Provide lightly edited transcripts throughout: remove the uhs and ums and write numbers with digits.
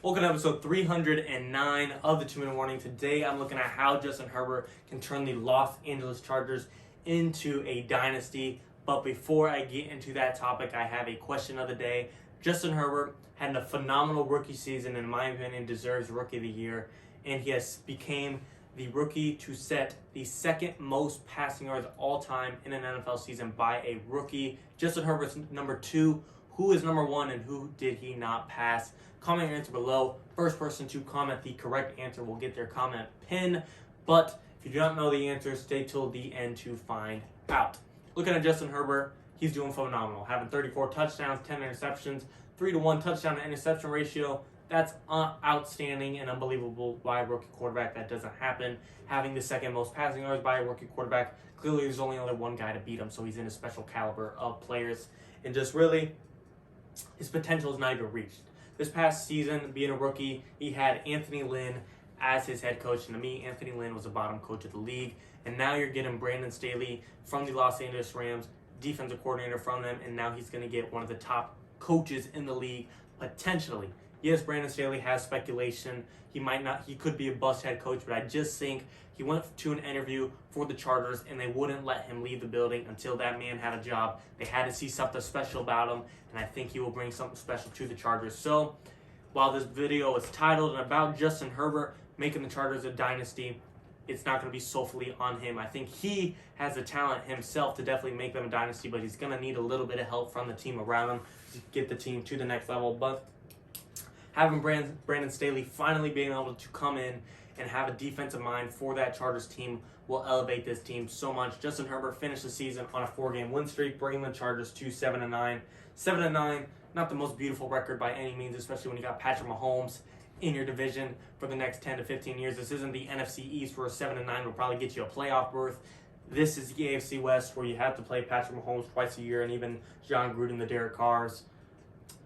Welcome to episode 309 of the 2-Minute Warning. Today I'm looking at how Justin Herbert can turn the Los Angeles Chargers into a dynasty. But before I get into that topic, I have a question of the day. Justin Herbert had a phenomenal rookie season, in my opinion, deserves Rookie of the Year. And he has became the rookie to set the second most passing yards all time in an NFL season by a rookie. Justin Herbert's number 2. Who is number 1 and who did he not pass? Comment your answer below. First person to comment the correct answer will get their comment pinned. But if you do not know the answer, stay till the end to find out. Looking at Justin Herbert, he's doing phenomenal. Having 34 touchdowns, 10 interceptions, 3-to-1 touchdown to interception ratio. That's outstanding and unbelievable by a rookie quarterback. That doesn't happen. Having the second most passing yards by a rookie quarterback. Clearly, there's only one guy to beat him, so he's in a special caliber of players. And just really, his potential is not even reached. This past season, being a rookie, he had Anthony Lynn as his head coach. And to me, Anthony Lynn was the bottom coach of the league. And now you're getting Brandon Staley from the Los Angeles Rams, defensive coordinator from them, and now he's going to get one of the top coaches in the league, potentially. Yes, Brandon Staley has speculation. He could be a bust head coach, but I just think he went to an interview for the Chargers and they wouldn't let him leave the building until that man had a job. They had to see something special about him, and I think he will bring something special to the Chargers. So, while this video is titled and about Justin Herbert making the Chargers a dynasty, it's not going to be solely on him. I think he has the talent himself to definitely make them a dynasty, but he's going to need a little bit of help from the team around him to get the team to the next level. But having Brandon Staley finally being able to come in and have a defensive mind for that Chargers team will elevate this team so much. Justin Herbert finished the season on a 4-game win streak, bringing the Chargers to 7-9. 7-9, not the most beautiful record by any means, especially when you got Patrick Mahomes in your division for the next 10 to 15 years. This isn't the NFC East where 7-9 will probably get you a playoff berth. This is the AFC West where you have to play Patrick Mahomes twice a year and even John Gruden, the Derek Carrs.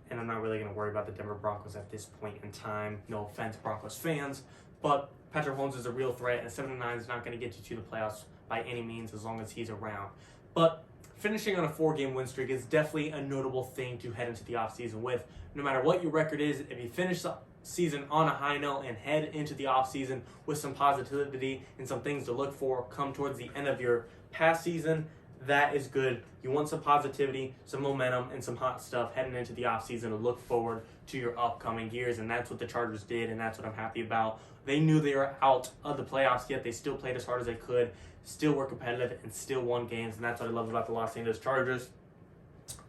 And I'm not really going to worry about the Denver Broncos at this point in time. No offense, Broncos fans. But Patrick Mahomes is a real threat, and 7-9 is not going to get you to the playoffs by any means as long as he's around. But finishing on a 4-game win streak is definitely a notable thing to head into the offseason with. No matter what your record is, if you finish the season on a high note and head into the offseason with some positivity and some things to look for come towards the end of your past season, that is good. You want some positivity, some momentum, and some hot stuff heading into the offseason to look forward to your upcoming years, and that's what the Chargers did, and that's what I'm happy about. They knew they were out of the playoffs, yet they still played as hard as they could, still were competitive, and still won games, and that's what I love about the Los Angeles Chargers.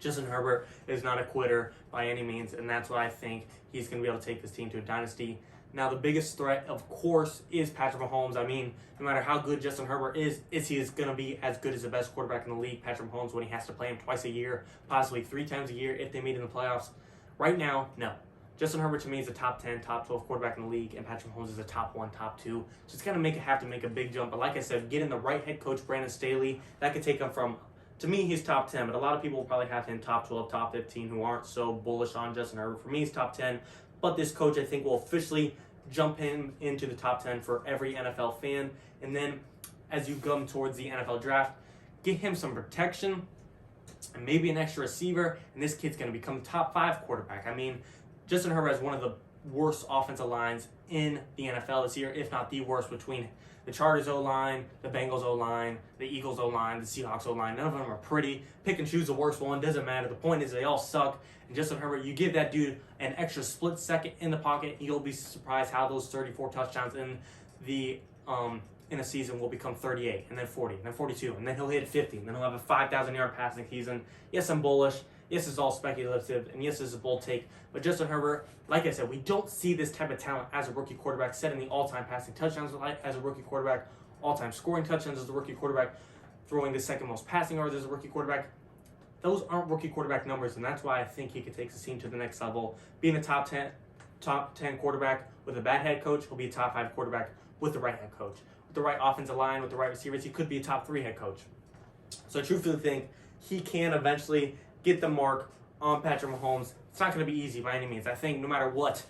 Justin Herbert is not a quitter by any means, and that's why I think he's going to be able to take this team to a dynasty. Now, the biggest threat, of course, is Patrick Mahomes. I mean, no matter how good Justin Herbert is he going to be as good as the best quarterback in the league, Patrick Mahomes, when he has to play him twice a year, possibly 3 times a year if they meet in the playoffs? Right now, no. Justin Herbert, to me, is a top 10, top 12 quarterback in the league, and Patrick Mahomes is a top 1, top 2. So it's going to have to make a big jump. But like I said, getting the right head coach, Brandon Staley, that could take him from, to me, he's top 10, but a lot of people will probably have him top 12, top 15 who aren't so bullish on Justin Herbert. For me, he's top 10, but this coach, I think, will officially jump him into the top 10 for every NFL fan. And then as you come towards the NFL draft, get him some protection and maybe an extra receiver, and this kid's going to become top 5 quarterback. I mean, Justin Herbert has one of the worst offensive lines in the NFL this year, if not the worst, between the Chargers O-line, the Bengals O-line, the Eagles O-line, the Seahawks O-line. None of them are pretty. Pick and choose the worst one. Doesn't matter. The point is they all suck. And Justin Herbert, you give that dude an extra split second in the pocket, you'll be surprised how those 34 touchdowns in a season will become 38, and then 40, and then 42, and then he'll hit 50, and then he'll have a 5,000-yard passing season. Yes, I'm bullish. Yes, it's all speculative, and yes, it's a bold take. But Justin Herbert, like I said, we don't see this type of talent as a rookie quarterback, setting the all-time passing touchdowns as a rookie quarterback, all-time scoring touchdowns as a rookie quarterback, throwing the second most passing yards as a rookie quarterback. Those aren't rookie quarterback numbers, and that's why I think he could take the team to the next level. Being a top 10 quarterback with a bad head coach, he'll be a top 5 quarterback with the right head coach. With the right offensive line, with the right receivers, he could be a top 3 head coach. So I truthfully think he can eventually get the mark on Patrick Mahomes. It's not going to be easy by any means. I think no matter what,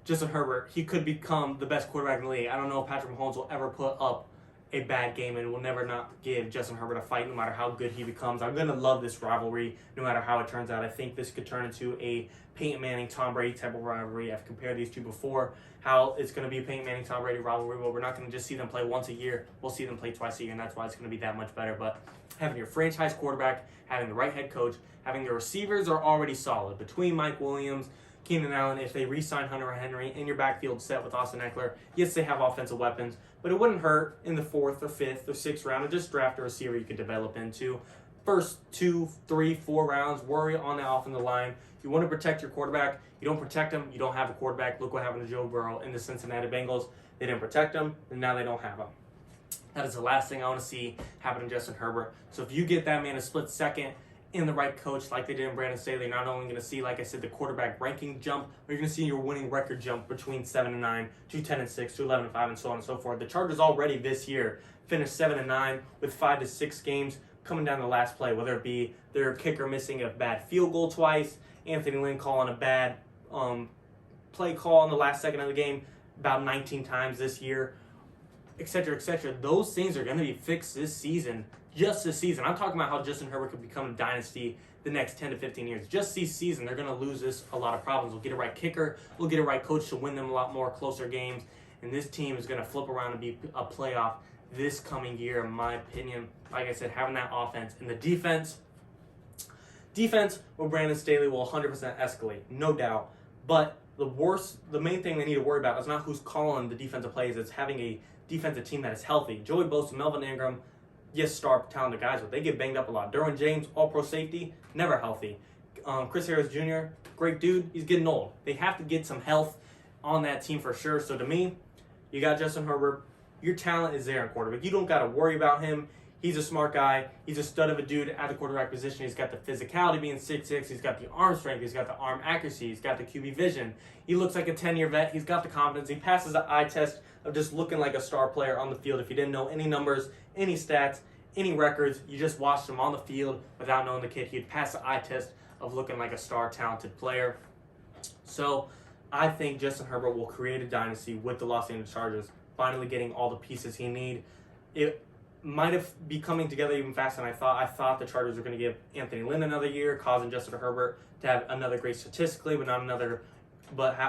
Justin Herbert, he could become the best quarterback in the league. I don't know if Patrick Mahomes will ever put up a bad game and will never not give Justin Herbert a fight no matter how good he becomes. I'm going to love this rivalry no matter how it turns out. I think this could turn into a Peyton Manning, Tom Brady type of rivalry. I've compared these two before, how it's going to be a Peyton Manning, Tom Brady rivalry. Well, we're not going to just see them play once a year. We'll see them play twice a year, and that's why it's going to be that much better. But having your franchise quarterback, having the right head coach, having the receivers are already solid. Between Mike Williams, Keenan Allen, if they re-sign Hunter Henry, in your backfield set with Austin Eckler, yes, they have offensive weapons, but it wouldn't hurt in the 4th or 5th or 6th round to just draft a receiver you could develop into. First 2, 3, 4 rounds, worry on the offensive line. You want to protect your quarterback. You don't protect him, you don't have a quarterback. Look what happened to Joe Burrow in the Cincinnati Bengals. They didn't protect him, and now they don't have him. That is the last thing I want to see happen to Justin Herbert. So if you get that man a split second in the right coach like they did in Brandon Staley, you're not only going to see, like I said, the quarterback ranking jump, but you're going to see your winning record jump between 7-9 to 10-6 to 11-5 and so on and so forth. The Chargers already this year finished 7-9 with 5 to 6 games coming down the last play, whether it be their kicker missing a bad field goal twice, Anthony Lynn calling a bad play call in the last second of the game about 19 times this year, etc., etc. Those things are going to be fixed this season, just this season. I'm talking about how Justin Herbert could become a dynasty the next 10 to 15 years. Just this season, they're going to lose a lot of problems. We'll get a right kicker. We'll get a right coach to win them a lot more closer games. And this team is going to flip around and be a playoff this coming year, in my opinion. Like I said, having that offense and the defense with Brandon Staley will 100% escalate, no doubt. But the main thing they need to worry about is not who's calling the defensive plays. It's having a defensive team that is healthy. Joey Bosa, Melvin Ingram, yes, star talented guys, but they get banged up a lot. Derwin James, all-pro safety, never healthy. Chris Harris Jr., great dude, he's getting old. They have to get some health on that team for sure. So to me, you got Justin Herbert. Your talent is there in quarterback. You don't got to worry about him. He's a smart guy. He's a stud of a dude at the quarterback position. He's got the physicality being 6'6". He's got the arm strength. He's got the arm accuracy. He's got the QB vision. He looks like a 10-year vet. He's got the confidence. He passes the eye test of just looking like a star player on the field. If you didn't know any numbers, any stats, any records, you just watched him on the field without knowing the kid, he'd pass the eye test of looking like a star talented player. So I think Justin Herbert will create a dynasty with the Los Angeles Chargers, finally getting all the pieces he needs. It might have be coming together even faster than I thought. I thought the Chargers were going to give Anthony Lynn another year, causing Justin Herbert to have another great statistically, but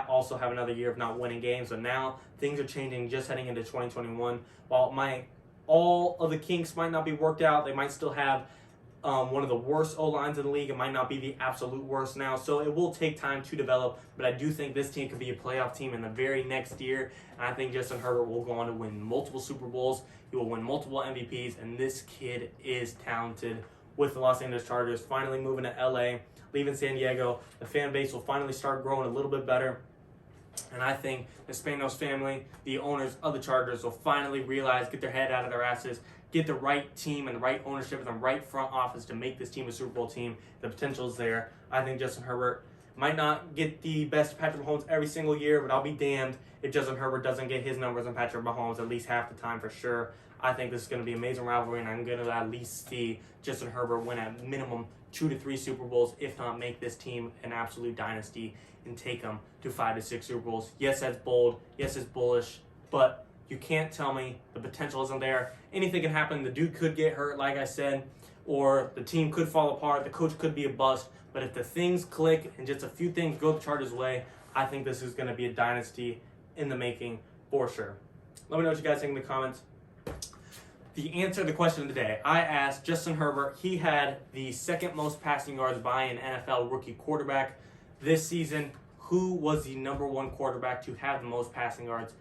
also have another year of not winning games. But now things are changing just heading into 2021. While all of the kinks might not be worked out, they might still have one of the worst O-lines in the league. It might not be the absolute worst now, so it will take time to develop, but I do think this team could be a playoff team in the very next year, and I think Justin Herbert will go on to win multiple Super Bowls. He will win multiple MVPs, and this kid is talented. With the Los Angeles Chargers finally moving to LA, leaving San Diego, the fan base will finally start growing a little bit better. And I think the Spanos family, the owners of the Chargers, will finally realize, get their head out of their asses, get the right team and the right ownership and the right front office to make this team a Super Bowl team. The potential is there. I think Justin Herbert might not get the best Patrick Mahomes every single year, but I'll be damned if Justin Herbert doesn't get his numbers on Patrick Mahomes at least half the time for sure. I think this is going to be an amazing rivalry, and I'm going to at least see Justin Herbert win at minimum 2 to 3 Super Bowls, if not make this team an absolute dynasty and take them to 5 to 6 Super Bowls. Yes, that's bold. Yes, it's bullish, but you can't tell me the potential isn't there. Anything can happen. The dude could get hurt, like I said, or the team could fall apart. The coach could be a bust. But if the things click and just a few things go the Chargers' way, I think this is going to be a dynasty in the making for sure. Let me know what you guys think in the comments. The answer to the question of the day, I asked Justin Herbert. He had the second most passing yards by an NFL rookie quarterback this season. Who was the number one quarterback to have the most passing yards,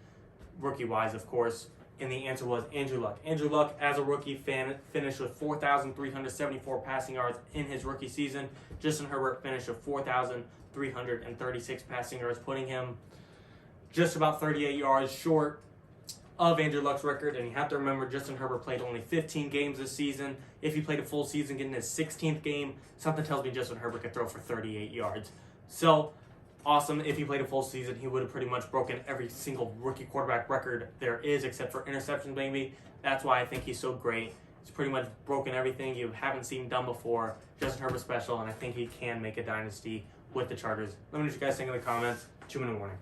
rookie-wise, of course? And the answer was Andrew Luck. Andrew Luck, as a rookie, finished with 4,374 passing yards in his rookie season. Justin Herbert finished with 4,336 passing yards, putting him just about 38 yards short of Andrew Luck's record. And you have to remember, Justin Herbert played only 15 games this season. If he played a full season, getting his 16th game, something tells me Justin Herbert could throw for 38 yards. So awesome. If he played a full season, he would have pretty much broken every single rookie quarterback record there is, except for interceptions, maybe. That's why I think he's so great. He's pretty much broken everything you haven't seen done before. Justin Herbert special, and I think he can make a dynasty with the Chargers. Let me know what you guys think in the comments. 2 Minute Warning.